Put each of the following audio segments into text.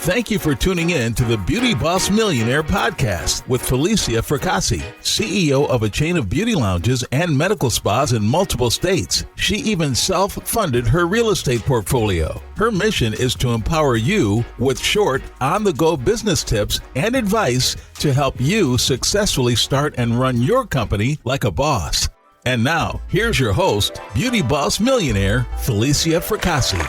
Thank you for tuning in to the Beauty Boss Millionaire podcast with Falicia Fracassi, CEO of a chain of beauty lounges and medical spas in multiple states. She even self-funded her real estate portfolio. Her mission is to empower you with short, on-the-go business tips and advice to help you successfully start and run your company like a boss. And now, here's your host, Beauty Boss Millionaire, Falicia Fracassi.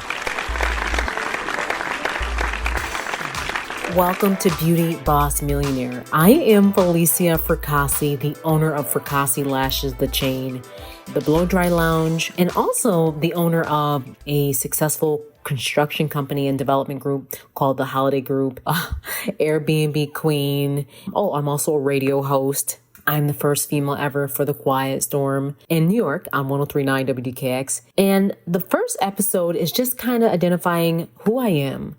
Welcome to Beauty Boss Millionaire. I am Falicia Fracassi, the owner of Fracassi Lashes, the chain, the Blow Dry Lounge, and also the owner of a successful construction company and development group called the Holiday Group, Airbnb Queen. Oh, I'm also a radio host. I'm the first female ever for The Quiet Storm in New York on 103.9 WDKX. And the first episode is just kind of identifying who I am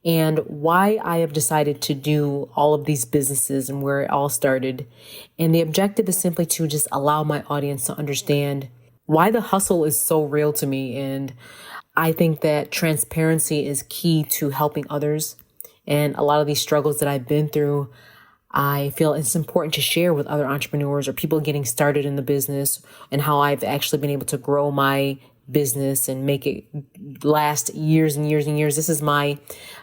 and why I have decided to do all of these businesses and where it all started. And the objective is simply to just allow my audience to understand why the hustle is so real to me. And I think that transparency is key to helping others. And a lot of these struggles that I've been through, I feel it's important to share with other entrepreneurs or people getting started in the business, and how I've actually been able to grow my business and make it last years and years and years. This is I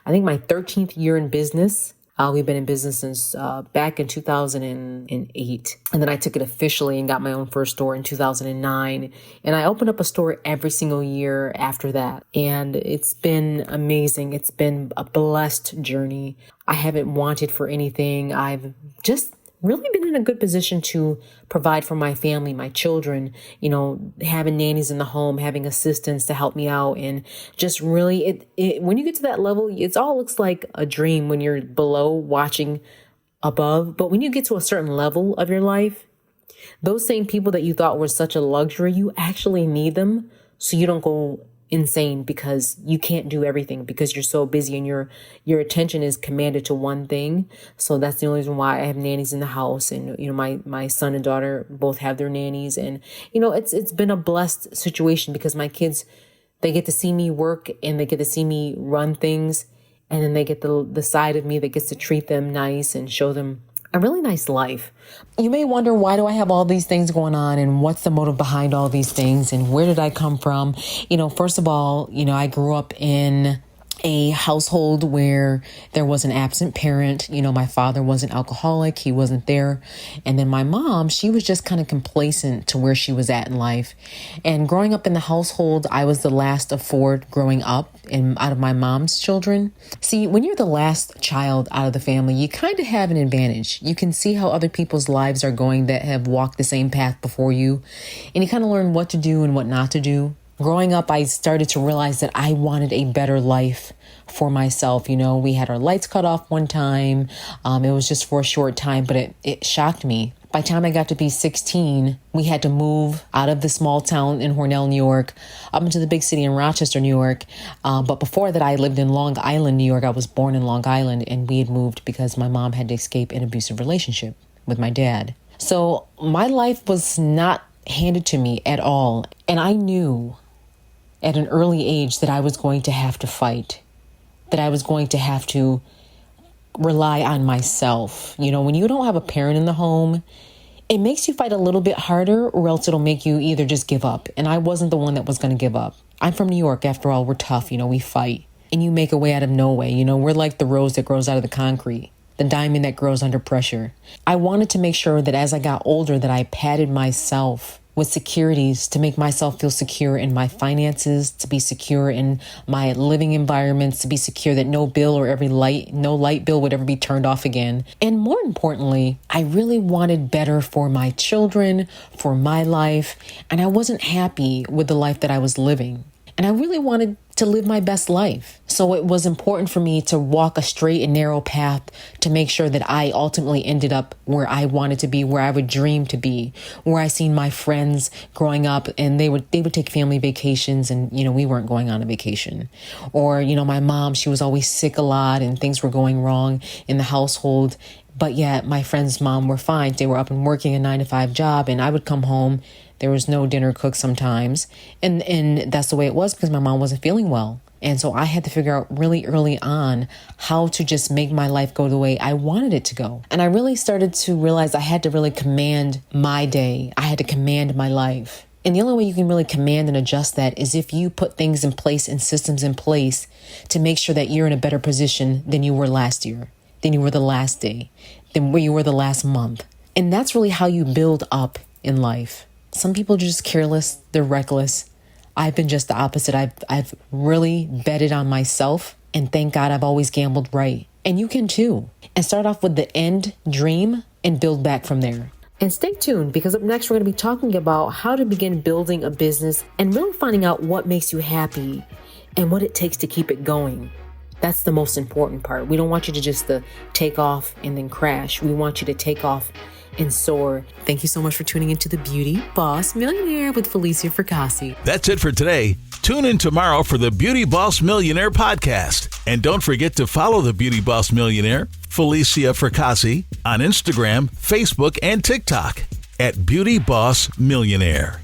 think my 13th year in business. We've been in business since back in 2008. And then I took it officially and got my own first store in 2009. And I opened up a store every single year after that. And it's been amazing. It's been a blessed journey. I haven't wanted for anything. I've just really been in a good position to provide for my family, my children, having nannies in the home, having assistants to help me out. And just really, when you get to that level, it all looks like a dream when you're below watching above. But when you get to a certain level of your life, those same people that you thought were such a luxury, you actually need them so you don't go insane because you can't do everything because you're so busy and your attention is commanded to one thing. So that's the only reason why I have nannies in the house, and my son and daughter both have their nannies. And it's been a blessed situation because my kids, they get to see me work and they get to see me run things, and then they get the side of me that gets to treat them nice and show them a really nice life. You may wonder, why do I have all these things going on, and what's the motive behind all these things, and where did I come from? First of all, I grew up in a household where there was an absent parent. My father was an alcoholic. He wasn't there. And then my mom, she was just kind of complacent to where she was at in life. And growing up in the household, I was the last of four growing up and out of my mom's children. See, when you're the last child out of the family, you kind of have an advantage. You can see how other people's lives are going that have walked the same path before you. And you kind of learn what to do and what not to do. Growing up, I started to realize that I wanted a better life for myself. We had our lights cut off one time. It was just for a short time, but it shocked me. By the time I got to be 16, we had to move out of the small town in Hornell, New York, up into the big city in Rochester, New York. But before that, I lived in Long Island, New York. I was born in Long Island, and we had moved because my mom had to escape an abusive relationship with my dad. So my life was not handed to me at all. And I knew at an early age that I was going to have to fight, that I was going to have to rely on myself. When you don't have a parent in the home, it makes you fight a little bit harder, or else it'll make you either just give up. And I wasn't the one that was going to give up. I'm from New York. After all, we're tough. We fight. And you make a way out of no way. We're like the rose that grows out of the concrete, the diamond that grows under pressure. I wanted to make sure that as I got older, that I padded myself with securities to make myself feel secure in my finances, to be secure in my living environments, to be secure that no light bill would ever be turned off again. And more importantly, I really wanted better for my children, for my life, and I wasn't happy with the life that I was living. And I really wanted to live my best life. So it was important for me to walk a straight and narrow path to make sure that I ultimately ended up where I wanted to be, where I would dream to be, where I seen my friends growing up, and they would take family vacations, and we weren't going on a vacation. Or my mom, she was always sick a lot and things were going wrong in the household. But yet my friend's mom were fine. They were up and working a 9-to-5 job, and I would come home. There was no dinner cooked sometimes. And that's the way it was because my mom wasn't feeling well. And so I had to figure out really early on how to just make my life go the way I wanted it to go. And I really started to realize I had to really command my day. I had to command my life. And the only way you can really command and adjust that is if you put things in place and systems in place to make sure that you're in a better position than you were last year, than you were the last day, than where you were the last month. And that's really how you build up in life. Some people are just careless. They're reckless. I've been just the opposite. I've really betted on myself, and thank God I've always gambled right. And you can too. And start off with the end dream and build back from there. And stay tuned, because up next we're going to be talking about how to begin building a business and really finding out what makes you happy and what it takes to keep it going. That's the most important part. We don't want you to just take off and then crash. We want you to take off and soar. Thank you so much for tuning into the Beauty Boss Millionaire with Falicia Fracassi. That's it for today. Tune in tomorrow for the Beauty Boss Millionaire podcast. And don't forget to follow the Beauty Boss Millionaire, Falicia Fracassi, on Instagram, Facebook, and TikTok at Beauty Boss Millionaire.